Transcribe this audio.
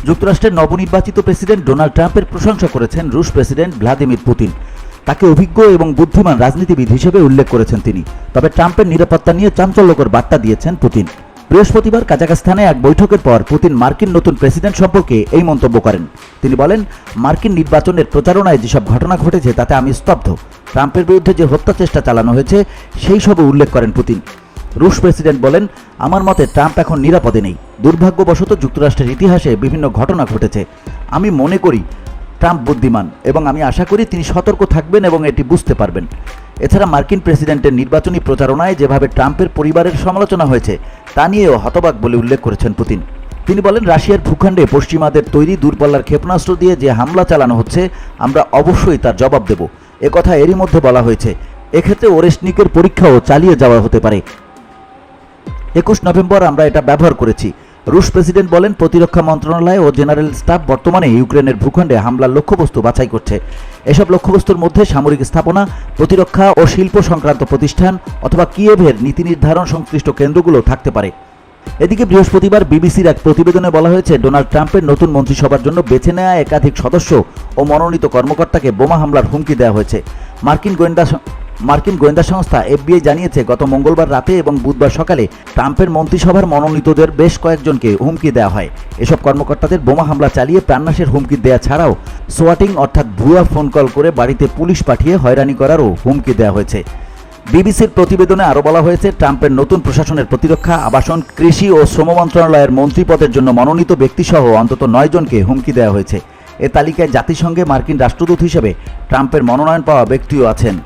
যুক্তরাষ্ট্রের নবনির্বাচিত president Donald ট্রাম্পের প্রশংসা করেছেন রুশ প্রেসিডেন্ট ভ্লাদিমির পুতিন। তাকে অভিজ্ঞ এবং বুদ্ধিমান রাজনীতিবিদ হিসেবে উল্লেখ করেছেন তিনি। তবে ট্রাম্পের নিরাপত্তা নিয়ে চাঞ্চল্যকর বার্তা দিয়েছেন পুতিন। বৃহস্পতিবার কাজাখস্তানে এক বৈঠকের পর পুতিন মার্কিন নতুন প্রেসিডেন্ট সম্পর্কে এই মন্তব্য করেন। তিনি বলেন, মার্কিন নির্বাচনের প্রচারণায় যেসব ঘটনা ঘটেছে তাতে আমি স্তব্ধ। ট্রাম্পের বিরুদ্ধে যে হত্যা চেষ্টা চালানো হয়েছে সেই সবও উল্লেখ করেন পুতিন। রুশ প্রেসিডেন্ট বলেন, আমার মতে ট্রাম্প এখন নিরাপদে নেই। দুর্ভাগ্যবশত যুক্তরাষ্ট্রের ইতিহাসে বিভিন্ন ঘটনা ঘটেছে। আমি মনে করি ট্রাম্প বুদ্ধিমান এবং আমি আশা করি তিনি সতর্ক থাকবেন এবং এটি বুঝতে পারবেন। এছাড়া মার্কিন প্রেসিডেন্টের নির্বাচনী প্রচারণায় যেভাবে ট্রাম্পের পরিবারের সমালোচনা হয়েছে তা নিয়েও হতবাক বলে উল্লেখ করেছেন পুতিন। তিনি বলেন, রাশিয়ার ভূখণ্ডে পশ্চিমাদের তৈরি দূরপাল্লার ক্ষেপণাস্ত্র দিয়ে যে হামলা চালানো হচ্ছে আমরা অবশ্যই তার জবাব দেব। একথা এরই মধ্যে বলা হয়েছে। এক্ষেত্রে ওরেশনিকের পরীক্ষাও চালিয়ে যাওয়া হতে পারে। 21 নভেম্বর আমরা এটা ব্যবহার করেছি। রুশ প্রেসিডেন্ট বলেন, প্রতিরক্ষা মন্ত্রণালয় ও জেনারেল স্টাফ বর্তমানে ইউক্রেনের ভূখণ্ডে হামলার লক্ষ্যবস্তু বাছাই করছে। এসব লক্ষ্যবস্তুর মধ্যে সামরিক স্থাপনা, প্রতিরক্ষা ও শিল্প সংক্রান্ত প্রতিষ্ঠান অথবা কিয়েভের নীতি নির্ধারণ সংশ্লিষ্ট কেন্দ্রগুলো থাকতে পারে। এদিকে বৃহস্পতিবার বিবিসির এক প্রতিবেদনে বলা হয়েছে, ডোনাল্ড ট্রাম্পের নতুন মন্ত্রিসভার জন্য বেছে নেওয়া একাধিক সদস্য ও মনোনীত কর্মকর্তাকে বোমা হামলার হুমকি দেওয়া হয়েছে। মার্কিন গোয়েন্দা সংস্থা FBI জানিয়েছে, গত মঙ্গলবার রাতে এবং বুধবার সকালে ট্রাম্পের মন্ত্রিসভার মনোনীতদের বেশ কয়েকজনকে হুমকি দেওয়া হয়। এসব কর্মকর্তাদের বোমা হামলা চালিয়ে প্রাণনাশের হুমকি দেওয়া ছাড়াও সোয়াটিং অর্থাৎ ভুয়া ফোন কল করে বাড়িতে পুলিশ পাঠিয়ে হয়রানি করারও হুমকি দেওয়া হয়েছে। বিবিসির প্রতিবেদনে আরও বলা হয়েছে, ট্রাম্পের নতুন প্রশাসনের প্রতিরক্ষা, আবাসন, কৃষি ও শ্রম মন্ত্রণালয়ের মন্ত্রী পদের জন্য মনোনীত ব্যক্তিসহ অন্তত 9 জনকে হুমকি দেওয়া হয়েছে। এ তালিকায় জাতিসংঘে মার্কিন রাষ্ট্রদূত হিসেবে ট্রাম্পের মনোনয়ন পাওয়া ব্যক্তিও আছেন।